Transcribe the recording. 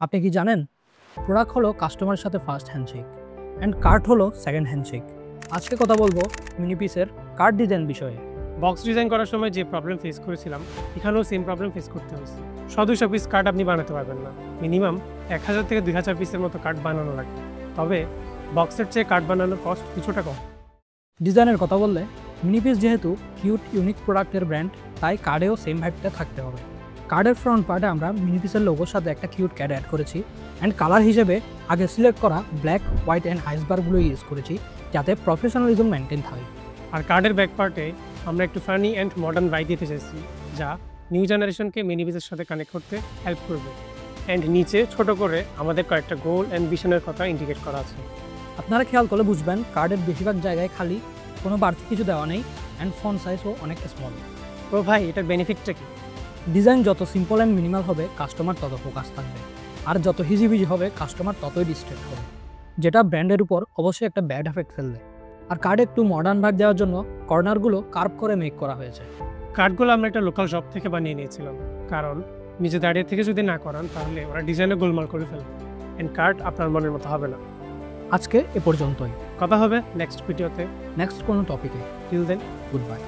আপনি কি জানেন প্রোডাক্ট হলো কাস্টমারের সাথে ফার্স্ট হ্যান্ডশেক অ্যান্ড কার্ট হলো সেকেন্ড হ্যান্ডশেক। আজকে কথা বলবো মিনিপিসের কার্ট ডিজাইন বিষয়ে। বক্স ডিজাইন করার সময় যে প্রবলেম ফেস করেছিলাম এখানেও সেম প্রবলেম ফেস করতে হচ্ছে। 100-200 পিস কার্ড আপনি বানাতে পারবেন না, মিনিমাম 1000 থেকে 2000 পিসের মতো কার্ড বানানো লাগবে। তবে বক্সের চেয়ে কার্ড বানানোর কস্ট কিছুটা কম। ডিজাইনের কথা বললে মিনিপিস যেহেতু কিউট ইউনিক প্রোডাক্টের ব্র্যান্ড, তাই কার্ডেও সেম ভাইবটা থাকতে হবে। কার্ডের ফ্রন্ট পার্টে আমরা মিনিপিসের লোগোর সাথে একটা কিউট ক্যাড অ্যাড করেছি অ্যান্ড কালার হিসেবে আগে সিলেক্ট করা ব্ল্যাক, হোয়াইট অ্যান্ড আইসবারগুলো ইউজ করেছি যাতে প্রফেশনালিজম মেনটেন থাকে। আর কার্ডের ব্যাক পার্টে আমরা একটু ফানি অ্যান্ড মডার্ন ভাইব দিতে চাইছি, যা নিউ জেনারেশনকে মিনিপিসের সাথে কানেক্ট করতে হেল্প করবে। অ্যান্ড নিচে ছোট করে আমাদের কয়েকটা গোল অ্যান্ড ভিশনের কথা ইন্ডিকেট করা আছে। আপনারা খেয়াল করলে বুঝবেন কার্ডের বেশিরভাগ জায়গায় খালি, কোনো বাড়তি কিছু দেওয়া নেই অ্যান্ড ফন্ট সাইজও অনেক স্মল। তো ভাই, এটার বেনিফিটটা কি? ডিজাইন যত সিম্পল অ্যান্ড মিনিমাল হবে কাস্টমার তত ফোকাস থাকবে, আর যত হিজিবিজি হবে কাস্টমার ততই ডিস্ট্র্যাক্ট হবে, যেটা ব্র্যান্ডের উপর অবশ্যই একটা ব্যাড এফেক্ট ফেলবে। আর কার্ডে একটু মডার্ন ভাগ দেওয়ার জন্য কর্নারগুলো কার্ভ করে মেক করা হয়েছে। কার্ডগুলো আমরা একটা লোকাল শপ থেকে বানিয়ে নিয়েছিলাম, কারণ নিজে দাঁড়িয়ে থেকে যদি না করান তাহলে ওরা ডিজাইনে গোলমাল করে ফেলবে অ্যান্ড কার্ড আপনার মনের মতো হবে না। আজকে এ পর্যন্তই, কথা হবে নেক্সট ভিডিওতে, নেক্সট কোনো টপিকে। Till then, good by.